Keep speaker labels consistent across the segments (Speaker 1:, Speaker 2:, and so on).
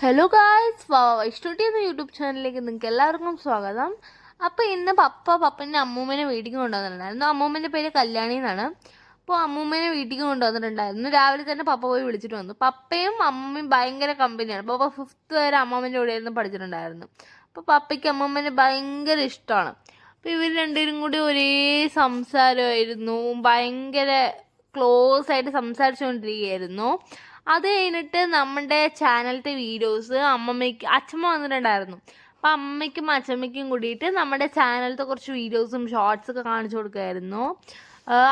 Speaker 1: Hello guys, വൈഷ്ണുട്ടി എന്ന YouTube ചാനലിലേക്ക് നിങ്ങൾക്ക് എല്ലാവർക്കും സ്വാഗതം. അപ്പോൾ ഇന്ന് പപ്പൻ്റെ അമ്മൂമ്മേനെ വീട്ടിലേക്ക് കൊണ്ടുവന്നിട്ടുണ്ടായിരുന്നു. അമ്മൂമ്മേൻ്റെ പേര് കല്യാണി എന്നാണ്. അപ്പോൾ അമ്മൂമ്മേനെ വീട്ടിലേക്ക് കൊണ്ടുവന്നിട്ടുണ്ടായിരുന്നു. രാവിലെ തന്നെ പപ്പ പോയി വിളിച്ചിട്ട് വന്നു. പപ്പയും അമ്മൂമ്മയും ഭയങ്കര കമ്പനിയാണ്. പപ്പ 5th വരെ അമ്മൂമ്മേൻ്റെ കൂടെയായിരുന്നു പഠിച്ചിട്ടുണ്ടായിരുന്നു. അപ്പോൾ പപ്പയ്ക്ക് അമ്മൂമ്മേനെ ഭയങ്കര ഇഷ്ടമാണ്. അപ്പോൾ ഇവർ രണ്ടുപേരും കൂടി ഒരേ സംസാരമായിരുന്നു. ഭയങ്കര ക്ലോസ് ആയിട്ട് സംസാരിച്ചുകൊണ്ടിരിക്കുകയായിരുന്നു. അത് കഴിഞ്ഞിട്ട് നമ്മുടെ ചാനലത്തെ വീഡിയോസ് അച്ഛമ്മ വന്നിട്ടുണ്ടായിരുന്നു. അപ്പം അമ്മയ്ക്കും അച്ഛമ്മയ്ക്കും കൂടിയിട്ട് നമ്മുടെ ചാനലത്തെ കുറച്ച് വീഡിയോസും ഷോർട്സൊക്കെ കാണിച്ചു കൊടുക്കുമായിരുന്നു.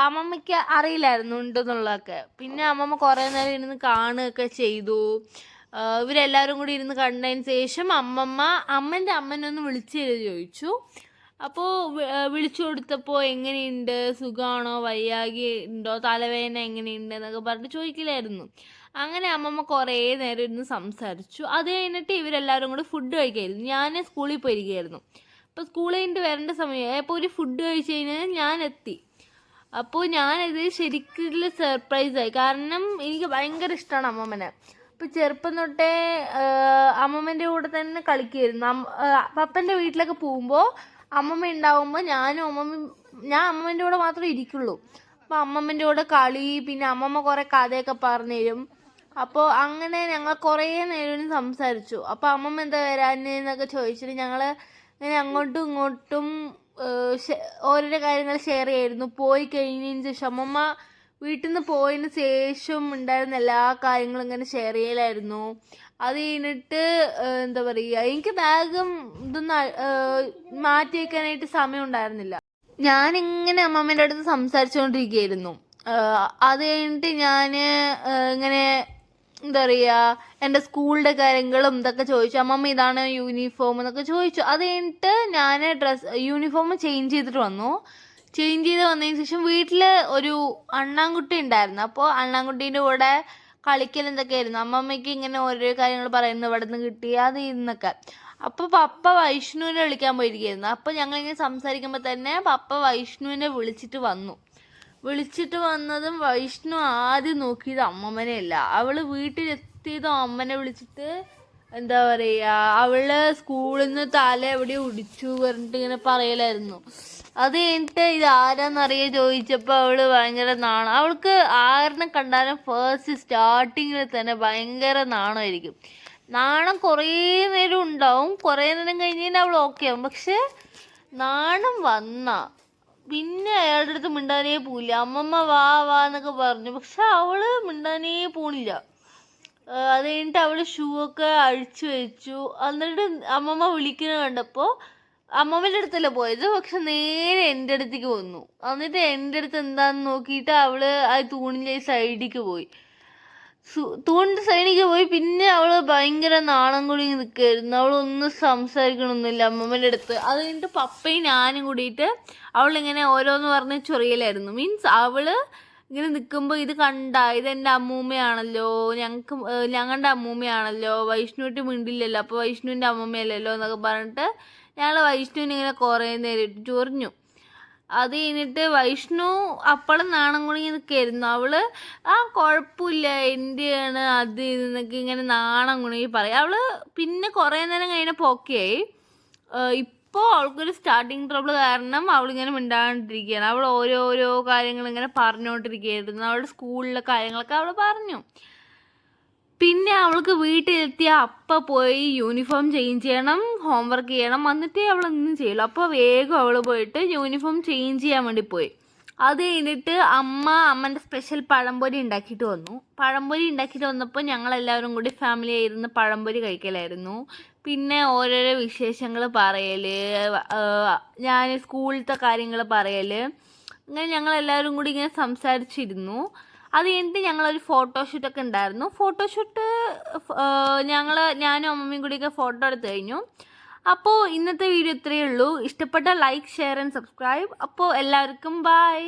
Speaker 1: അമ്മമ്മയ്ക്ക് അറിയില്ലായിരുന്നു ഉണ്ടെന്നുള്ളതൊക്കെ. പിന്നെ അമ്മമ്മ കുറേ നേരം ഇരുന്ന് കാണുകയൊക്കെ ചെയ്തു. ഇവരെല്ലാവരും കൂടി ഇരുന്ന് കണ്ടതിന് ശേഷം അമ്മേൻ്റെ അമ്മനൊന്ന് വിളിച്ച് ചോദിച്ചു. അപ്പോൾ വിളിച്ചു കൊടുത്തപ്പോൾ എങ്ങനെയുണ്ട്, സുഖമാണോ, വയ്യാകി ഉണ്ടോ, തലവേദന എങ്ങനെയുണ്ട് എന്നൊക്കെ പറഞ്ഞിട്ട് ചോദിക്കില്ലായിരുന്നു. അങ്ങനെ അമ്മമ്മ കുറേ നേരം ഇരുന്ന് സംസാരിച്ചു. അത് കഴിഞ്ഞിട്ട് ഇവരെല്ലാവരും കൂടി ഫുഡ് കഴിക്കായിരുന്നു. ഞാൻ സ്കൂളിൽ പോയിരിക്കുകയായിരുന്നു. അപ്പോൾ സ്കൂളിൽ കഴിഞ്ഞിട്ട് വരേണ്ട സമയമായി. അപ്പോൾ ഒരു ഫുഡ് കഴിച്ച് കഴിഞ്ഞാൽ ഞാൻ എത്തി. അപ്പോൾ ഞാനിത് ശരിക്കും സർപ്രൈസായി. കാരണം എനിക്ക് ഭയങ്കര ഇഷ്ടമാണ് അമ്മമ്മനെ. അപ്പോൾ ചെറുപ്പം തൊട്ടേ അമ്മമ്മേൻ്റെ കൂടെ തന്നെ കളിക്കുമായിരുന്നു. പപ്പൻ്റെ വീട്ടിലൊക്കെ പോകുമ്പോൾ അമ്മമ്മ ഉണ്ടാവുമ്പോൾ ഞാൻ അമ്മമ്മേൻ്റെ കൂടെ മാത്രമേ ഇരിക്കുള്ളൂ. അപ്പോൾ അമ്മമ്മേൻ്റെ കൂടെ കളി, പിന്നെ അമ്മമ്മ കുറേ കഥയൊക്കെ പറഞ്ഞു തരും. അപ്പോൾ അങ്ങനെ ഞങ്ങൾ കുറേ നേരം സംസാരിച്ചു. അപ്പോൾ അമ്മമ്മ എന്താ വരാനെന്നൊക്കെ ചോദിച്ചിട്ട് ഞങ്ങൾ ഇങ്ങനെ അങ്ങോട്ടും ഇങ്ങോട്ടും ഓരോരോ കാര്യങ്ങൾ ഷെയർ ചെയ്യായിരുന്നു. പോയി കഴിഞ്ഞതിന് ശേഷം അമ്മമ്മ വീട്ടിൽ നിന്ന് പോയതിന് ശേഷം ഉണ്ടായിരുന്ന എല്ലാ കാര്യങ്ങളും ഇങ്ങനെ ഷെയർ ചെയ്യലായിരുന്നു. അത് കഴിഞ്ഞിട്ട് എന്താ പറയുക, എനിക്ക് ബാഗും ഇതൊന്നും മാറ്റി വയ്ക്കാനായിട്ട് സമയം ഉണ്ടായിരുന്നില്ല. ഞാനിങ്ങനെ അമ്മമ്മേൻ്റെ അടുത്ത് സംസാരിച്ചുകൊണ്ടിരിക്കുകയായിരുന്നു. അത് കഴിഞ്ഞിട്ട് ഞാൻ ഇങ്ങനെ എന്താ പറയുക, എൻ്റെ സ്കൂളിൻ്റെ കാര്യങ്ങളും ഇതൊക്കെ ചോദിച്ചു. അമ്മമ്മ ഇതാണ് യൂണിഫോം എന്നൊക്കെ ചോദിച്ചു. അത് കഴിഞ്ഞിട്ട് ഞാൻ യൂണിഫോം ചേഞ്ച് ചെയ്തിട്ട് വന്നു. ചേഞ്ച് ചെയ്ത് വന്നതിന് ശേഷം വീട്ടിൽ ഒരു അണ്ണാൻകുട്ടി ഉണ്ടായിരുന്നു. അപ്പോൾ അണ്ണാൻകുട്ടീൻ്റെ കൂടെ കളിക്കൽ എന്തൊക്കെയായിരുന്നു. അമ്മമ്മയ്ക്ക് ഇങ്ങനെ ഓരോ കാര്യങ്ങൾ പറയുന്നു, ഇവിടെ നിന്ന് കിട്ടി അത് ഇന്നൊക്കെ. അപ്പോൾ പപ്പ വൈഷ്ണുവിനെ വിളിക്കാൻ പോയിരിക്കുകയായിരുന്നു. അപ്പോൾ ഞങ്ങളിങ്ങനെ സംസാരിക്കുമ്പോൾ തന്നെ പപ്പ വൈഷ്ണുവിനെ വിളിച്ചിട്ട് വന്നതും വൈഷ്ണു ആദ്യം നോക്കിയത് അമ്മമ്മനെയല്ല. അവൾ വീട്ടിലെത്തിയതും അമ്മനെ വിളിച്ചിട്ട് എന്താ പറയുക, അവള് സ്കൂളിൽ നിന്ന് തല എവിടെ ഒടിച്ചു പറഞ്ഞിട്ട് ഇങ്ങനെ പറയലായിരുന്നു. അത് കഴിഞ്ഞിട്ട് ഇത് ആരാന്നറിയാൻ ചോദിച്ചപ്പോൾ അവള് ഭയങ്കര അവൾക്ക് ആരിനെ കണ്ടാലും ഫസ്റ്റ് സ്റ്റാർട്ടിങ്ങിൽ തന്നെ ഭയങ്കര നാണമായിരിക്കും. നാണം കുറേ നേരം ഉണ്ടാവും. കുറേ നേരം കഴിഞ്ഞ് കഴിഞ്ഞാൽ അവൾ ഓക്കെ ആവും. പക്ഷെ നാണം പിന്നെ അയാളുടെ അടുത്ത് മിണ്ടാനേ പോവില്ല. അമ്മമ്മ വാ എന്നൊക്കെ പറഞ്ഞു, പക്ഷെ അവള് മിണ്ടാനേ പോണില്ല. അത് കഴിഞ്ഞിട്ട് അവള് ഷൂ ഒക്കെ അഴിച്ചു വെച്ചു. എന്നിട്ട് അമ്മമ്മ വിളിക്കുന്നത് കണ്ടപ്പോൾ അമ്മമ്മേൻ്റെ അടുത്തല്ല പോയത്, പക്ഷെ നേരെ എൻ്റെ അടുത്തേക്ക് വന്നു. എന്നിട്ട് എൻ്റെ അടുത്ത് എന്താന്ന് നോക്കിയിട്ട് അവള് ആ തൂണിൻ്റെ സൈഡിലേക്ക് പോയി. തൂണിൻ്റെ സൈഡിലേക്ക് പോയി. പിന്നെ അവള് ഭയങ്കര നാണം കൂടി നിൽക്കുകയായിരുന്നു. അവളൊന്നും സംസാരിക്കണമൊന്നുമില്ല അമ്മമ്മേൻ്റെ അടുത്ത്. അത് കഴിഞ്ഞിട്ട് പപ്പയും ഞാനും കൂടിയിട്ട് അവളിങ്ങനെ ഓരോന്ന് പറഞ്ഞ് ചൊറിയലായിരുന്നു. മീൻസ് അവള് ഇങ്ങനെ നിൽക്കുമ്പോൾ ഇതെൻ്റെ അമ്മൂമ്മയാണല്ലോ, ഞങ്ങളുടെ അമ്മൂമ്മയാണല്ലോ, വൈഷ്ണുവിട്ട് മിണ്ടില്ലല്ലോ, അപ്പോൾ വൈഷ്ണുവിൻ്റെ അമ്മൂമ്മയല്ലല്ലോ എന്നൊക്കെ പറഞ്ഞിട്ട് ഞങ്ങൾ വൈഷ്ണുവിനെ ഇങ്ങനെ കുറേ നേരം ഇട്ട് ചൊറിഞ്ഞു. അത് കഴിഞ്ഞിട്ട് വൈഷ്ണു അപ്പളും നാണം കുടുങ്ങി നിൽക്കുകയായിരുന്നു. അവള് കുഴപ്പമില്ല, എൻ്റെയാണ് അത് ഇതെന്നൊക്കെ ഇങ്ങനെ നാണം കുടുങ്ങി പറയും. അവള് പിന്നെ കുറേ നേരം കഴിഞ്ഞപ്പോൾ ഓക്കെയായി. ഇപ്പോൾ അവൾക്കൊരു സ്റ്റാർട്ടിങ് ട്രബിൾ കാരണം അവളിങ്ങനെ മിണ്ടാണ്ടിരിക്കുകയാണ്. അവൾ ഓരോരോ കാര്യങ്ങൾ ഇങ്ങനെ പറഞ്ഞുകൊണ്ടിരിക്കുകയായിരുന്നു. അവളുടെ സ്കൂളിലെ കാര്യങ്ങളൊക്കെ അവൾ പറഞ്ഞു. പിന്നെ അവൾക്ക് വീട്ടിലെത്തിയ അപ്പം പോയി യൂണിഫോം ചേഞ്ച് ചെയ്യണം, ഹോംവർക്ക് ചെയ്യണം, എന്നിട്ടേ അവളൊന്നും ചെയ്യില്ല. അപ്പോൾ വേഗം അവൾ പോയിട്ട് യൂണിഫോം ചേഞ്ച് ചെയ്യാൻ വേണ്ടി പോയി. അത് കഴിഞ്ഞിട്ട് അമ്മൻ്റെ സ്പെഷ്യൽ പഴംപൊരി ഉണ്ടാക്കിയിട്ട് വന്നു. പഴംപൊരി ഉണ്ടാക്കിയിട്ട് വന്നപ്പോൾ ഞങ്ങളെല്ലാവരും കൂടി ഫാമിലി ആയിരുന്ന് പഴംപൊരി കഴിക്കലായിരുന്നു. പിന്നെ ഓരോരോ വിശേഷങ്ങൾ പറയൽ, ഞാൻ സ്കൂളിലത്തെ കാര്യങ്ങൾ പറയൽ, അങ്ങനെ ഞങ്ങളെല്ലാവരും കൂടി ഇങ്ങനെ സംസാരിച്ചിരുന്നു. അത് കഴിഞ്ഞിട്ട് ഞങ്ങളൊരു ഫോട്ടോഷൂട്ടൊക്കെ ഉണ്ടായിരുന്നു. ഫോട്ടോഷൂട്ട് ഞാനും അമ്മമ്മയും കൂടിയൊക്കെ ഫോട്ടോ എടുത്ത് കഴിഞ്ഞു. അപ്പോൾ ഇന്നത്തെ വീഡിയോ ഇത്രയേ ഉള്ളൂ. ഇഷ്ടപ്പെട്ട ലൈക്ക്, ഷെയർ ആൻഡ് സബ്സ്ക്രൈബ്. അപ്പോൾ എല്ലാവർക്കും ബൈ.